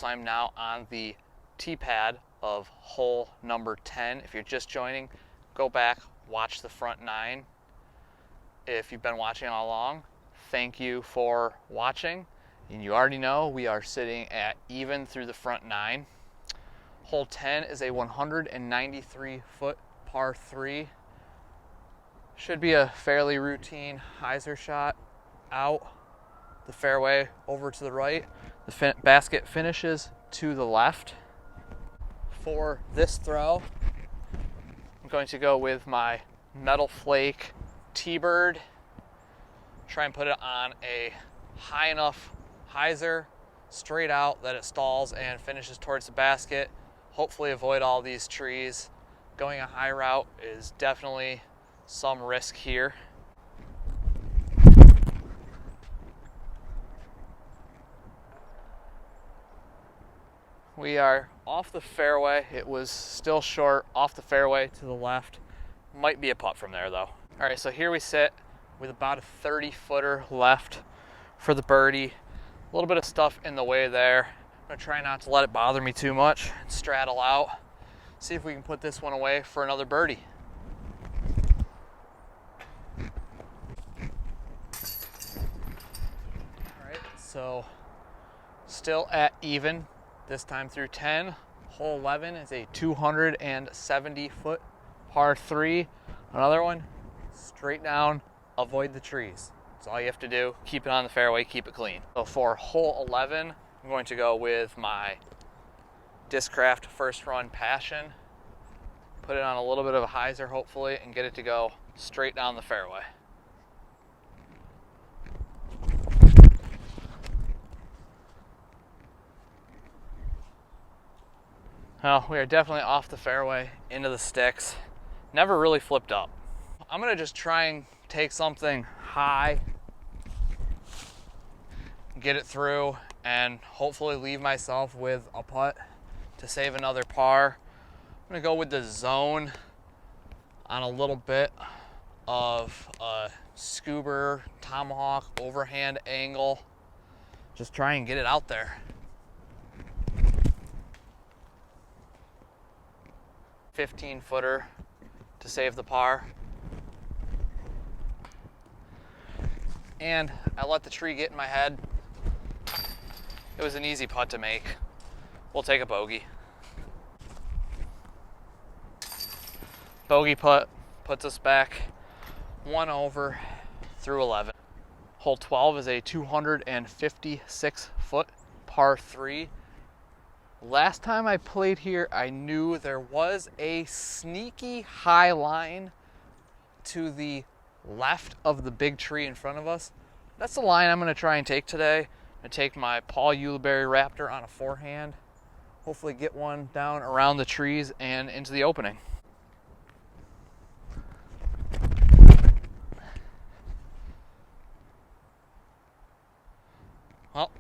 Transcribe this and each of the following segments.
So I'm now on the tee pad of hole number 10. If you're just joining, go back, watch the front 9. If you've been watching all along, thank you for watching. And you already know we are sitting at even through the front 9. Hole 10 is a 193-foot par 3. Should be a fairly routine hyzer shot out the fairway over to the right. The basket finishes to the left. For this throw, I'm going to go with my Metal Flake T-Bird. Try and put it on a high enough hyzer, straight out, that it stalls and finishes towards the basket. Hopefully avoid all these trees. Going a high route is definitely some risk here. We are off the fairway. It was still short, off the fairway to the left. Might be a putt from there though. All right, so here we sit with about a 30-footer left for the birdie. A little bit of stuff in the way there. I'm gonna try not to let it bother me too much and straddle out. See if we can put this one away for another birdie. All right, so still at even. This time through 10. Hole 11 is a 270-foot par 3. Another one, straight down, avoid the trees. That's all you have to do. Keep it on the fairway, keep it clean. So for hole 11, I'm going to go with my Discraft First Run Passion. Put it on a little bit of a hyzer, hopefully, and get it to go straight down the fairway. Well, we are definitely off the fairway, into the sticks. Never really flipped up. I'm gonna just try and take something high, get it through, and hopefully leave myself with a putt to save another par. I'm gonna go with the zone on a little bit of a scuba tomahawk overhand angle. Just try and get it out there. 15-footer to save the par. And I let the tree get in my head. It was an easy putt to make. We'll take a bogey. Bogey putt puts us back 1 over through 11. Hole 12 is a 256-foot par 3. Last time I played here, I knew there was a sneaky high line to the left of the big tree in front of us. That's the line I'm going to try and take today. I'm going to take my Paul Ulibarri Raptor on a forehand. Hopefully get one down around the trees and into the opening. Well,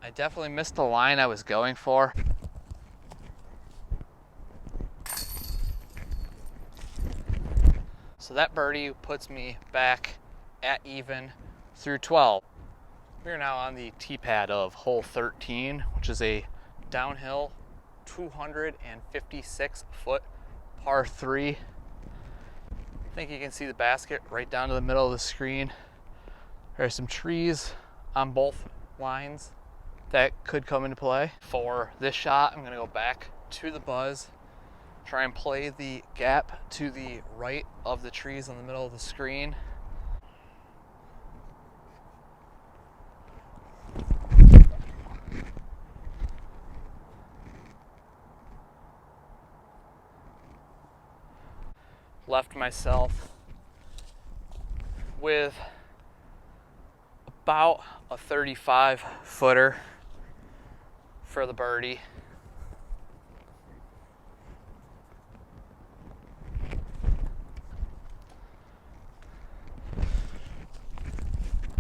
I definitely missed the line I was going for. So that birdie puts me back at even through 12. We are now on the tee pad of hole 13, which is a downhill 256-foot par 3. I think you can see the basket right down to the middle of the screen. There are some trees on both lines that could come into play. For this shot, I'm going to go back to the buzz. Try and play the gap to the right of the trees in the middle of the screen. Left myself with about a 35-footer for the birdie.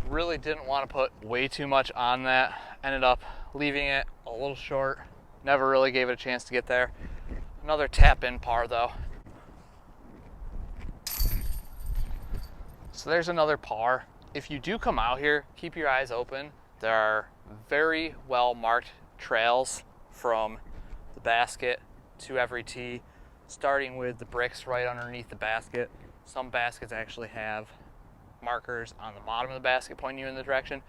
Really didn't want to put way too much on that. Ended up leaving it a little short. Never really gave it a chance to get there. Another tap-in par though. So there's another par. If you do come out here, keep your eyes open. There are very well marked trails from the basket to every tee, starting with the bricks right underneath the basket. Some baskets actually have markers on the bottom of the basket pointing you in the direction.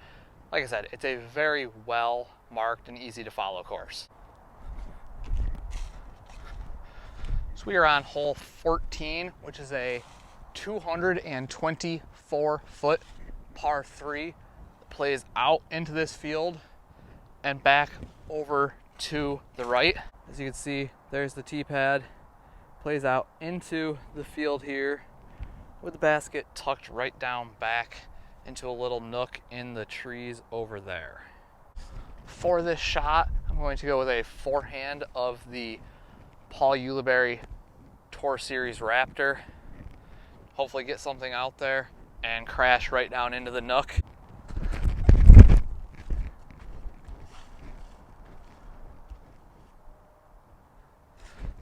Like I said, it's a very well marked and easy to follow course. So we are on hole 14, which is a 224-foot par 3 that plays out into this field and back over to the right. As you can see, there's the tee pad, plays out into the field here with the basket tucked right down back into a little nook in the trees over there. For this shot, I'm going to go with a forehand of the Paul Ulibarri Tour Series Raptor. Hopefully get something out there and crash right down into the nook.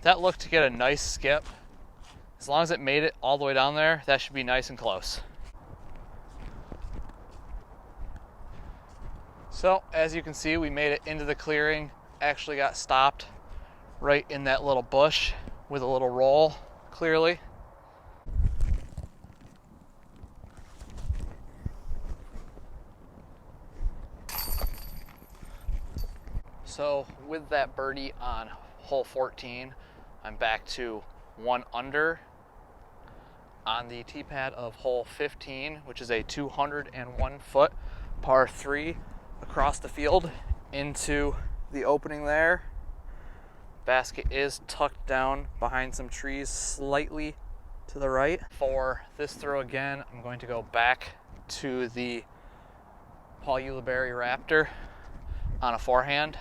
That looked to get a nice skip. As long as it made it all the way down there, that should be nice and close. So, as you can see, we made it into the clearing, actually got stopped right in that little bush with a little roll, clearly. So, with that birdie on hole 14, I'm back to 1 under on the tee pad of hole 15, which is a 201-foot par 3 across the field into the opening there. Basket is tucked down behind some trees slightly to the right. For this throw again, I'm going to go back to the Paul Ulibarri Raptor on a forehand.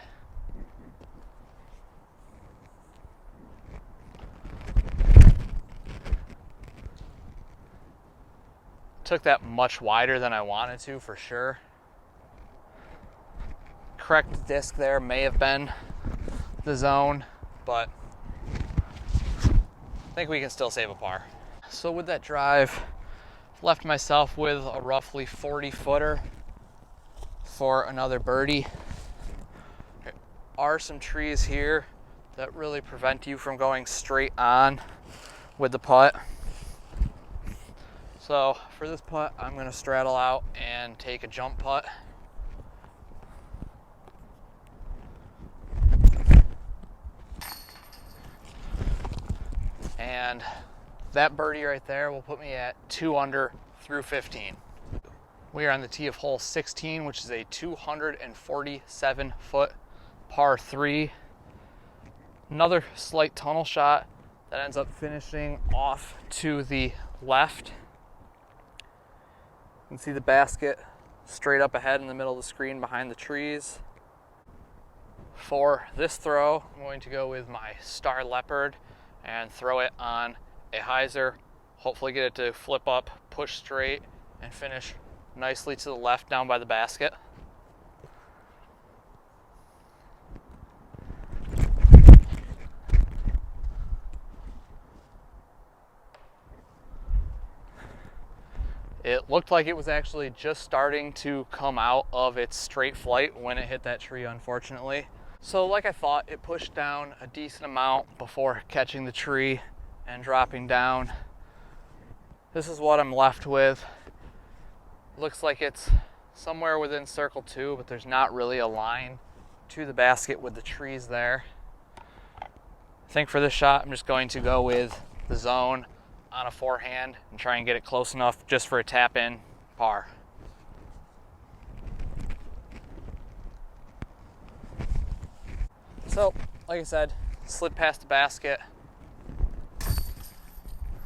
Took that much wider than I wanted to, for sure. Correct disc there may have been the zone, but I think we can still save a par. So with that drive, left myself with a roughly 40-footer for another birdie. There are some trees here that really prevent you from going straight on with the putt. So for this putt, I'm going to straddle out and take a jump putt. And that birdie right there will put me at 2 under through 15. We are on the tee of hole 16, which is a 247-foot par 3. Another slight tunnel shot that ends up finishing off to the left. You can see the basket straight up ahead in the middle of the screen behind the trees. For this throw, I'm going to go with my Star Leopard and throw it on a hyzer. Hopefully get it to flip up, push straight, and finish nicely to the left down by the basket. It looked like it was actually just starting to come out of its straight flight when it hit that tree, unfortunately. So like I thought, it pushed down a decent amount before catching the tree and dropping down. This is what I'm left with. Looks like it's somewhere within circle 2, but there's not really a line to the basket with the trees there. I think for this shot, I'm just going to go with the zone on a forehand and try and get it close enough just for a tap in par. So, like I said, slid past the basket.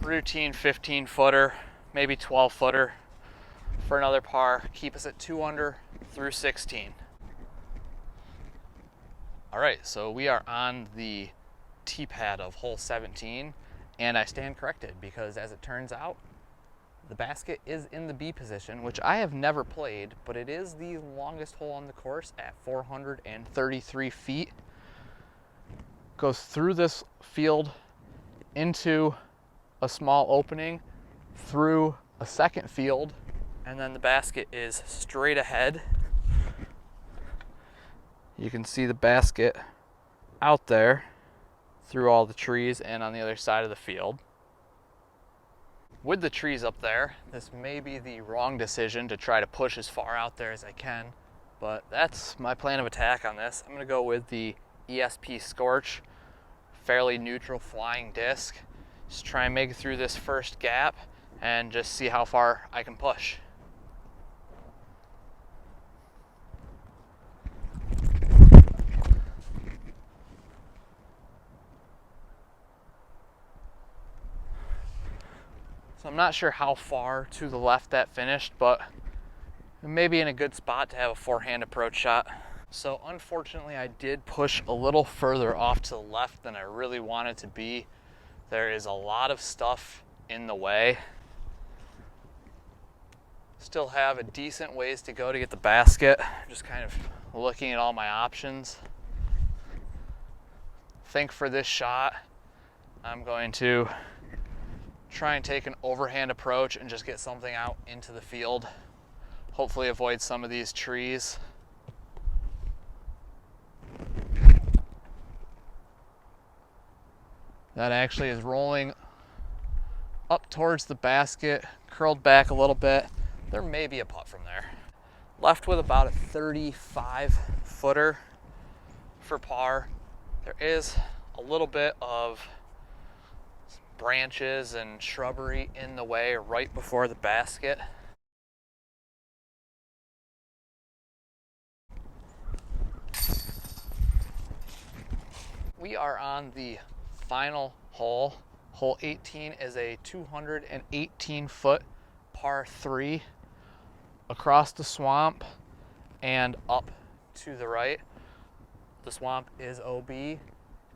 Routine 15-footer, maybe 12-footer for another par. Keep us at 2 under through 16. All right, so we are on the tee pad of hole 17. And I stand corrected because, as it turns out, the basket is in the B position, which I have never played, but it is the longest hole on the course at 433 feet. Goes through this field into a small opening, through a second field, and then the basket is straight ahead. You can see the basket out there through all the trees and on the other side of the field. With the trees up there, this may be the wrong decision to try to push as far out there as I can, but that's my plan of attack on this. I'm going to go with the ESP Scorch, fairly neutral flying disc. Just try and make it through this first gap and just see how far I can push. So I'm not sure how far to the left that finished, but it may be in a good spot to have a forehand approach shot. So unfortunately, I did push a little further off to the left than I really wanted to be. There is a lot of stuff in the way. Still have a decent ways to go to get the basket. Just kind of looking at all my options. I think for this shot, I'm going to try and take an overhand approach and just get something out into the field. Hopefully avoid some of these trees. That actually is rolling up towards the basket, curled back a little bit. There may be a putt from there. Left with about a 35 footer for par. There is a little bit of branches and shrubbery in the way right before the basket. We are on the final hole. Hole 18 is a 218-foot par 3 across the swamp and up to the right. The swamp is OB.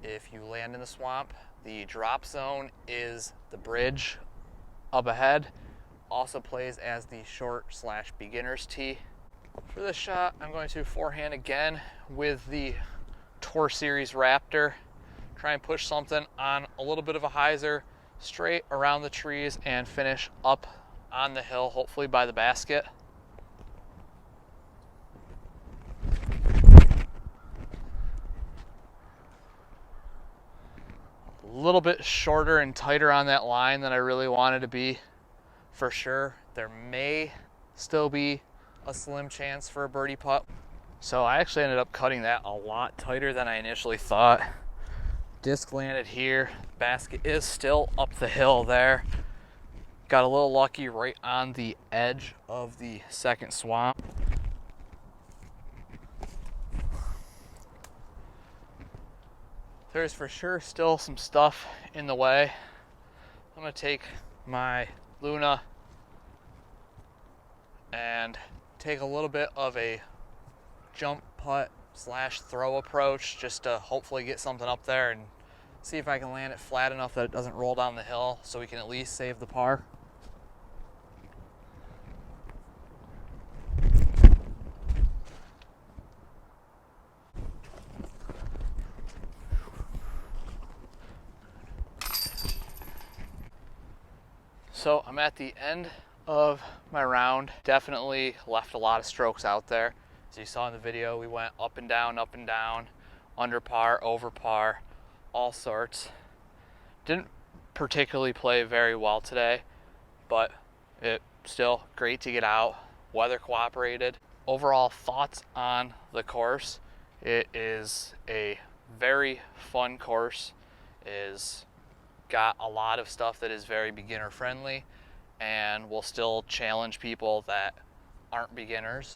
If you land in the swamp, the drop zone is the bridge up ahead. Also plays as the short/beginner's tee. For this shot, I'm going to forehand again with the Tour Series Raptor. Try and push something on a little bit of a hyzer, straight around the trees and finish up on the hill, hopefully by the basket. A little bit shorter and tighter on that line than I really wanted to be, for sure. There may still be a slim chance for a birdie putt. So I actually ended up cutting that a lot tighter than I initially thought. Disc landed here. Basket is still up the hill there. Got a little lucky right on the edge of the second swamp. There's for sure still some stuff in the way. I'm going to take my Luna and take a little bit of a jump putt / throw approach just to hopefully get something up there and see if I can land it flat enough that it doesn't roll down the hill so we can at least save the par. So I'm at the end of my round. Definitely left a lot of strokes out there. As you saw in the video, we went up and down, under par, over par, all sorts. Didn't particularly play very well today, but it still great to get out. Weather cooperated. Overall thoughts on the course: it is a very fun course. Is got a lot of stuff that is very beginner friendly and will still challenge people that aren't beginners.